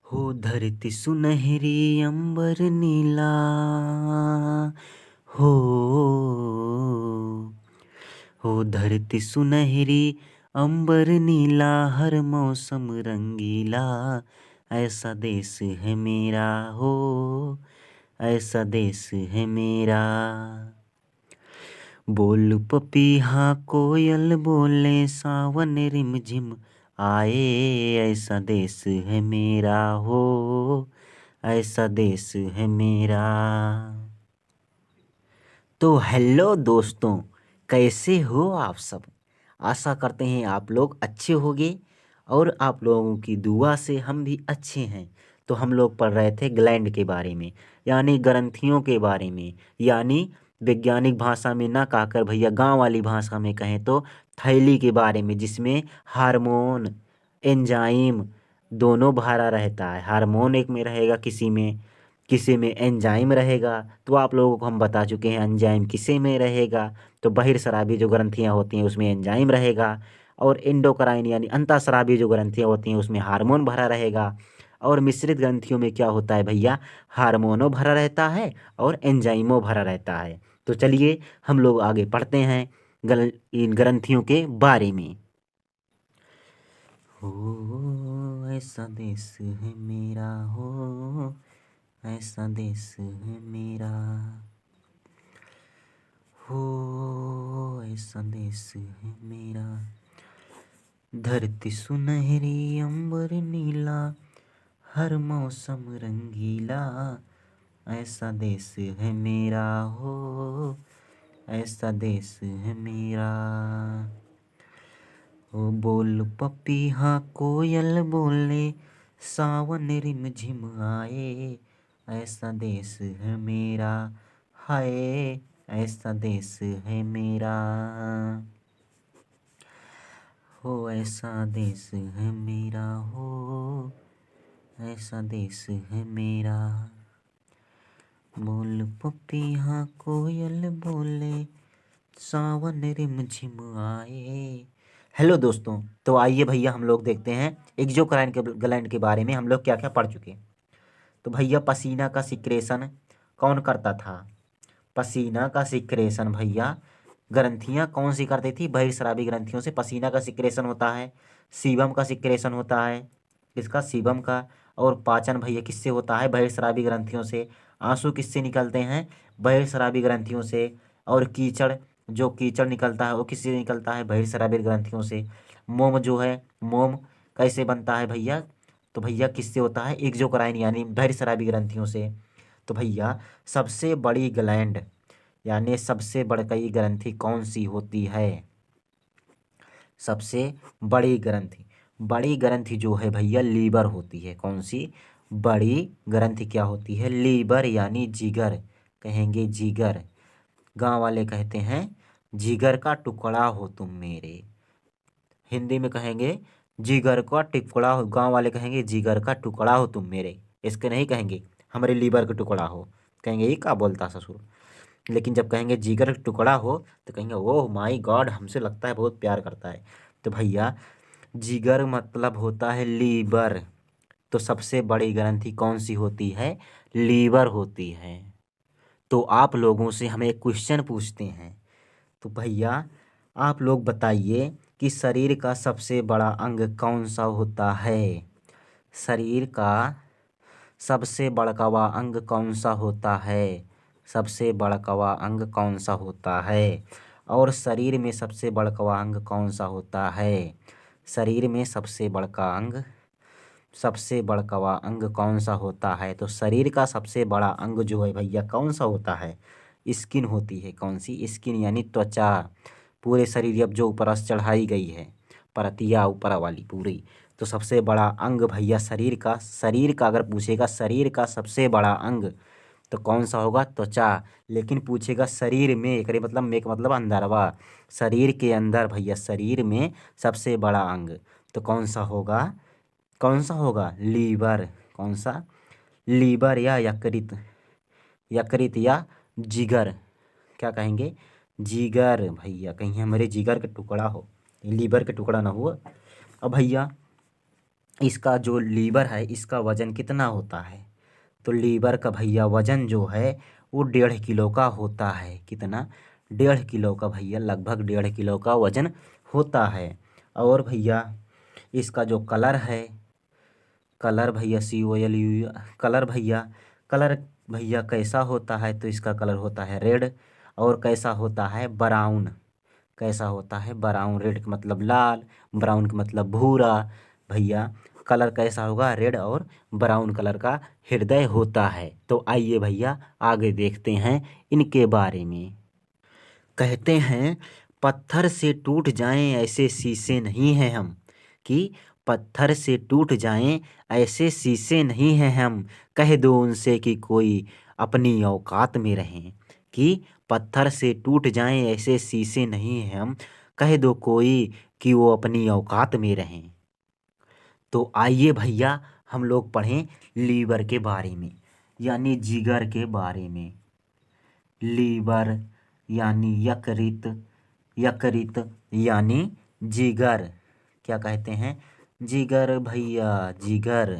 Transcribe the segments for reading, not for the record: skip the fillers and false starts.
हो धरती सुनहरी अंबर नीला। हो हो धरती सुनहरी अंबर नीला, हर मौसम रंगीला। ऐसा देश है मेरा हो, ऐसा देश है मेरा। बोल पपीहा कोयल बोले, सावन रिमझिम आए। ऐसा देश है मेरा हो, ऐसा देश है मेरा। तो हेलो दोस्तों, कैसे हो आप सब। आशा करते हैं आप लोग अच्छे होंगे और आप लोगों की दुआ से हम भी अच्छे हैं। तो हम लोग पढ़ रहे थे ग्लैंड के बारे में, यानी ग्रंथियों के बारे में, यानी वैज्ञानिक भाषा में ना कहकर भैया गांव वाली भाषा में कहें तो थैली के बारे में, जिसमें हार्मोन एंजाइम दोनों भरा रहता है। हार्मोन एक में रहेगा, किसी में एंजाइम रहेगा। तो आप लोगों को हम बता चुके हैं एंजाइम किसे में रहेगा। तो बहिर्स्रावी जो ग्रंथियां होती हैं उसमें एंजाइम रहेगा, और एंडोक्राइन यानी अंतःस्रावी जो ग्रंथियां होती हैं उसमें हार्मोन भरा रहेगा। और मिश्रित ग्रंथियों में क्या होता है भैया, हार्मोनों भरा रहता है और एंजाइमों भरा रहता है। तो चलिए हम लोग आगे पढ़ते हैं इन ग्रंथियों के बारे में। हो ऐसा देश है मेरा हो, ऐसा देश है मेरा। हो ऐसा देश है मेरा। धरती सुनहरी अंबर नीला, हर मौसम रंगीला। ऐसा देश है मेरा हो, ऐसा देश है मेरा। ओ बोल पपीहा कोयल बोले, सावन रिमझिम आए। ऐसा देश है मेरा, हाय ऐसा देश है मेरा। हो ऐसा देश है मेरा हो, ऐसा देश है मेरा। बोल पपीहा कोयल बोले, सावन रिमझिम आए। हेलो दोस्तों, तो आइए भैया हम लोग देखते हैं एक्सोक्राइन के ग्लैंड के बारे में हम लोग क्या क्या पढ़ चुके हैं। तो भैया पसीना का सिक्रेशन कौन करता था। पसीना का सिक्रेशन भैया ग्रंथियां कौन सी करती थी, बहिर्स्रावी ग्रंथियों से पसीना का सिक्रेशन होता है। सीबम का सिक्रेशन होता है, इसका सीबम का। और पाचन भैया किससे होता है, बहिर्स्रावी ग्रंथियों से। आंसू किससे निकलते हैं, बहिर्स्रावी ग्रंथियों से। और कीचड़, जो कीचड़ निकलता है वो किससे निकलता है, बहिर्स्रावी ग्रंथियों से। मोम जो है, मोम कैसे बनता है भैया, तो भैया किससे होता है, एक्सोक्राइन यानी बहिर्स्रावी ग्रंथियों से। तो भैया सबसे बड़ी ग्लैंड यानी सबसे बड़कई ग्रंथि कौन सी होती है। सबसे बड़ी ग्रंथि जो है भैया लीवर होती है। कौन सी बड़ी ग्रंथि क्या होती है, लीवर यानी जिगर, कहेंगे जिगर। गांव वाले कहते हैं जिगर का टुकड़ा हो तुम मेरे। हिंदी में कहेंगे जिगर का टुकड़ा हो, गांव वाले कहेंगे जिगर का टुकड़ा हो तुम मेरे। इसके नहीं कहेंगे हमारे लीवर का टुकड़ा हो, कहेंगे ये क्या बोलता ससुर। लेकिन जब कहेंगे जिगर का टुकड़ा हो तो कहेंगे ओह माय गॉड, हमसे लगता है बहुत प्यार करता है। तो भैया जिगर मतलब होता है लीवर। तो सबसे बड़ी ग्रंथि कौन सी होती है, लीवर होती है। तो आप लोगों से हम एक क्वेश्चन पूछते हैं। तो भैया आप लोग बताइए कि शरीर का सबसे बड़ा अंग कौन सा होता है। शरीर का सबसे बड़कवा अंग कौन सा होता है, सबसे बड़कवा अंग कौन सा होता है। और शरीर में सबसे बड़कवा अंग कौन सा होता है, शरीर में सबसे बड़कवा अंग कौन सा होता है। तो शरीर का सबसे बड़ा अंग जो है भैया कौन सा होता है, स्किन होती है। कौन सी, स्किन यानी त्वचा। पूरे शरीर अब जो ऊपर से चढ़ाई गई है परतिया ऊपर वाली पूरी। तो सबसे बड़ा अंग भैया शरीर का अगर पूछेगा शरीर का सबसे बड़ा अंग तो कौन सा होगा, त्वचा। लेकिन पूछेगा शरीर में, एकरे मतलब में का मतलब अंदरवा, शरीर के अंदर भैया शरीर में सबसे बड़ा अंग तो कौन सा होगा, कौन सा होगा, लीवर। कौन सा, लीवर या यकृत, यकृत या जिगर, क्या कहेंगे, जिगर भैया। कहीं हमारे जिगर का टुकड़ा हो, लीवर का टुकड़ा ना हुआ। अब भैया इसका जो लीवर है इसका वजन कितना होता है? तो लीवर का भैया वजन जो है वो 1.5 किलो का होता है। कितना? 1.5 किलो का भैया, लगभग 1.5 किलो का वजन होता है। और भैया इसका जो कलर है, कलर भैया COLU, कलर भैया, कलर भैया कैसा होता है? तो इसका कलर होता है रेड। और कैसा होता है? ब्राउन। कैसा होता है? ब्राउन। रेड का मतलब लाल, ब्राउन का मतलब भूरा। भैया कलर कैसा होगा? रेड और ब्राउन कलर का हृदय होता है। तो आइए भैया आगे देखते हैं इनके बारे में। कहते हैं पत्थर से टूट जाएं ऐसे शीशे नहीं हैं हम, कि पत्थर से टूट जाएं ऐसे शीशे नहीं हैं हम, कह दो उनसे कि कोई अपनी औकात में रहें। कि पत्थर से टूट जाएं ऐसे शीशे नहीं हैं हम, कह दो कोई कि वो अपनी औकात में रहें। तो आइए भैया हम लोग पढ़ें लीवर के बारे में, यानी जिगर के बारे में। लीवर यानी यकृत, यकृत यानी जिगर। क्या कहते हैं? जिगर भैया, जिगर।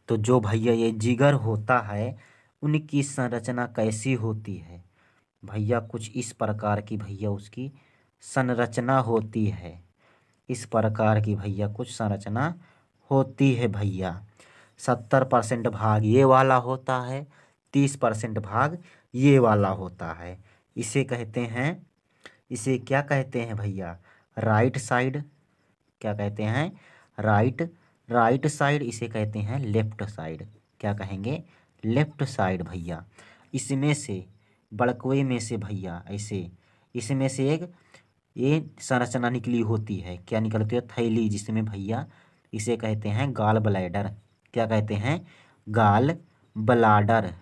तो जो भैया ये जिगर होता है उनकी संरचना कैसी होती है? भैया कुछ इस प्रकार की भैया उसकी संरचना होती है। इस प्रकार की भैया कुछ संरचना होती है भैया। 70% भाग ये वाला होता है, 30% भाग ये वाला होता है। इसे कहते हैं, इसे क्या कहते हैं भैया? Right side. क्या कहते हैं? Right, right side. इसे कहते हैं लेफ्ट साइड। क्या कहेंगे? लेफ्ट साइड भैया। इसमें से बड़कवे में से भैया ऐसे, इसमें से एक ये संरचना निकली होती है। क्या निकलती है? थैली, जिसमें भैया इसे कहते हैं गाल ब्लैडर। क्या कहते हैं? गाल ब्लाडर।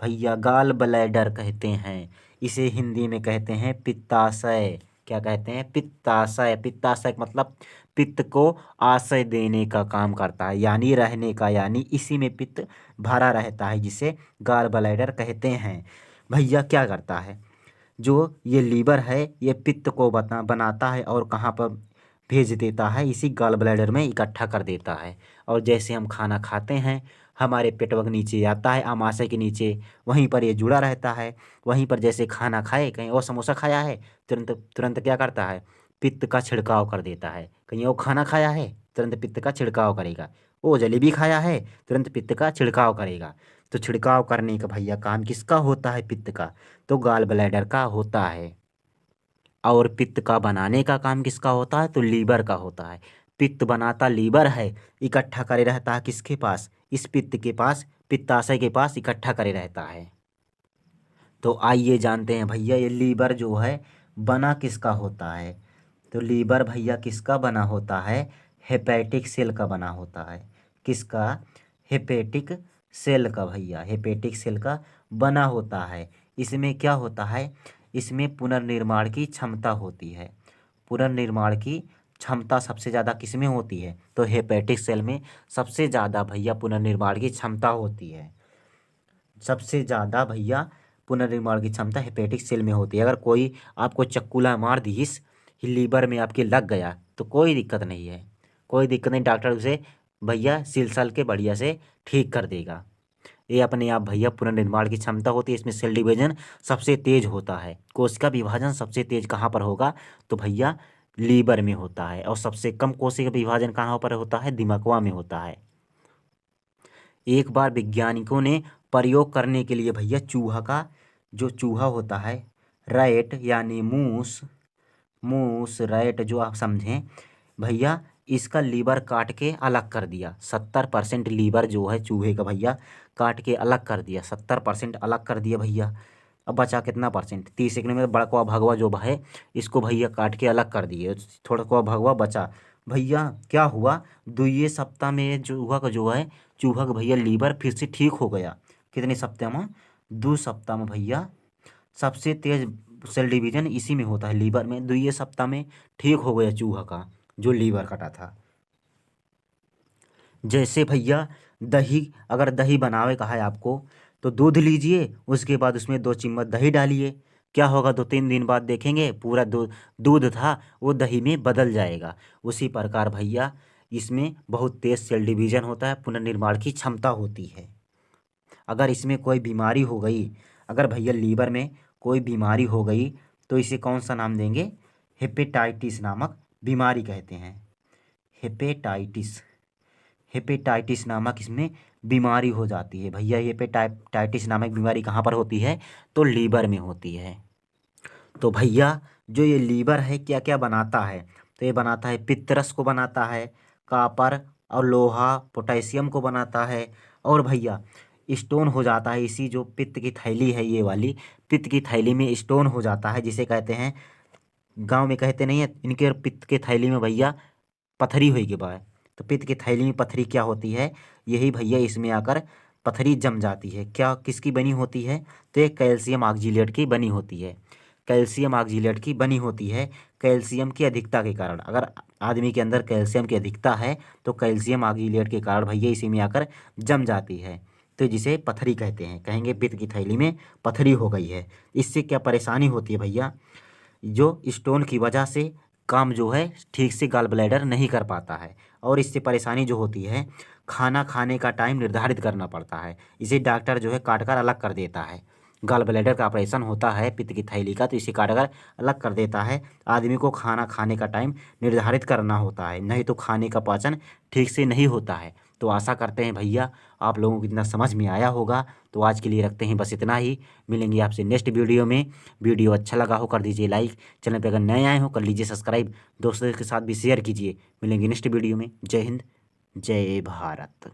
भैया गाल ब्लैडर कहते हैं। इसे हिंदी में कहते हैं पित्ताशय। क्या कहते हैं? पित्ताशय। पित्ताशय का मतलब पित्त को आशय देने का काम करता है, यानी रहने का, यानी इसी में पित्त भरा रहता है, जिसे गाल ब्लैडर कहते हैं। भैया क्या करता है? जो ये लीवर है ये पित्त को बनाता है और कहाँ पर भेज देता है? इसी गॉल ब्लैडर में इकट्ठा कर देता है। और जैसे हम खाना खाते हैं हमारे पेटवा के नीचे आता है, आमाशय के नीचे, वहीं पर ये जुड़ा रहता है। वहीं पर जैसे खाना खाए, कहीं और समोसा खाया है, तुरंत तुरंत क्या करता है? पित्त का छिड़काव कर देता है। कहीं और खाना खाया है, तुरंत पित्त का छिड़काव करेगा। वो जलेबी खाया है, तुरंत पित्त का छिड़काव करेगा। तो छिड़काव करने का भैया काम किसका होता है? पित्त का। तो गॉल ब्लैडर का होता है। और पित्त का बनाने का काम किसका होता है? तो लीवर का होता है। पित्त बनाता लीवर है, इकट्ठा करे रहता है किसके पास? इस पित्त के पास, पित्ताशय के पास इकट्ठा करे रहता है। तो आइए जानते हैं भैया ये लीवर जो है बना किसका होता है? तो लीवर भैया किसका बना होता है? हेपेटिक सेल का बना होता है। किसका? हेपेटिक सेल का भैया, हेपेटिक सेल का बना होता है। इसमें क्या होता है? इसमें पुनर्निर्माण की क्षमता होती है। पुनर्निर्माण की क्षमता सबसे ज़्यादा किस में होती है? तो हेपेटिक सेल में सबसे ज़्यादा भैया पुनर्निर्माण की क्षमता होती है। सबसे ज़्यादा भैया पुनर्निर्माण की क्षमता हेपेटिक सेल में होती है। अगर कोई आपको चक्कूला मार दी इस लीवर में आपके लग गया तो कोई दिक्कत नहीं है, कोई दिक्कत नहीं, डॉक्टर उसे भैया सिल के बढ़िया से ठीक कर देगा। ये अपने आप भैया पुनर्निर्माण की क्षमता होती है। इसमें सेल डिवीजन सबसे तेज होता है। कोशिका विभाजन सबसे तेज कहाँ पर होगा? तो भैया लीवर में होता है। और सबसे कम कोशिका विभाजन कहाँ पर होता है? दिमागवा में होता है। एक बार वैज्ञानिकों ने प्रयोग करने के लिए भैया चूहा का, जो चूहा होता है, रैट यानी मूस, मूस रैट जो आप समझें भैया, इसका लीवर काट के अलग कर दिया। 70% लीवर जो है चूहे का भैया काट के अलग कर दिया, 70% अलग कर दिया भैया। अब बचा कितना परसेंट? 30 में बड़कवा भगवा जो है इसको भैया काट के अलग कर दिए, थोड़ा को भगवा बचा। भैया क्या हुआ? 2 सप्ताह में चूहा का जो है, चूहा का भैया लीवर फिर से ठीक हो गया। कितने सप्ताह में? 2 सप्ताह में भैया। सबसे तेज सेल डिवीजन इसी में होता है, लीवर में। 2 सप्ताह में ठीक हो गया चूहा का जो लीवर कटा था। जैसे भैया दही, अगर दही बनावे कहा है आपको तो दूध लीजिए, उसके बाद उसमें 2 चम्मच दही डालिए। क्या होगा 2-3 दिन बाद देखेंगे पूरा दूध था वो दही में बदल जाएगा। उसी प्रकार भैया इसमें बहुत तेज सेल डिवीजन होता है, पुनर्निर्माण की क्षमता होती है। अगर इसमें कोई बीमारी हो गई, अगर भैया लीवर में कोई बीमारी हो गई तो इसे कौन सा नाम देंगे? हेपेटाइटिस नामक बीमारी कहते हैं। हेपेटाइटिस, हेपेटाइटिस नामक इसमें बीमारी हो जाती है भैया। हेपेटाइटिस नामक बीमारी कहाँ पर होती है? तो लीवर में होती है। तो भैया जो ये लीवर है क्या क्या बनाता है? तो ये बनाता है पित्तरस को बनाता है, कापर और लोहा पोटेशियम को बनाता है। और भैया स्टोन हो जाता है, इसी जो पित्त की थैली है ये वाली, पित्त की थैली में स्टोन हो जाता है, जिसे कहते हैं, गांव में कहते नहीं है इनके पित्त के थैली में भैया पथरी हुई के बाद। तो पित्त की थैली में पथरी क्या होती है? यही भैया इसमें आकर पथरी जम जाती है। क्या किसकी बनी होती है? तो ये कैल्शियम ऑक्जिलेट की बनी होती है। कैल्शियम ऑक्जिलेट की बनी होती है कैल्शियम की अधिकता के कारण। अगर आदमी के अंदर कैल्शियम की अधिकता है तो कैल्शियम ऑक्जिलेट के कारण भैया इसी में आकर जम जाती है, तो जिसे पथरी कहते हैं। कहेंगे पित्त की थैली में पथरी हो गई है। इससे क्या परेशानी होती है भैया? जो स्टोन की वजह से काम जो है ठीक से गॉल ब्लैडर नहीं कर पाता है, और इससे परेशानी जो होती है, खाना खाने का टाइम निर्धारित करना पड़ता है। इसे डॉक्टर जो है काट कर अलग कर देता है। गॉल ब्लैडर का ऑपरेशन होता है पित्त की थैली का, तो इसे काट कर अलग कर देता है। आदमी को खाना खाने का टाइम निर्धारित करना होता है, नहीं तो खाने का पाचन ठीक से नहीं होता है। तो आशा करते हैं भैया आप लोगों को इतना समझ में आया होगा। तो आज के लिए रखते हैं बस इतना ही। मिलेंगे आपसे नेक्स्ट वीडियो में। वीडियो अच्छा लगा हो कर दीजिए लाइक, चैनल पे अगर नए आए हो कर लीजिए सब्सक्राइब, दोस्तों के साथ भी शेयर कीजिए। मिलेंगे नेक्स्ट वीडियो में। जय हिंद, जय भारत।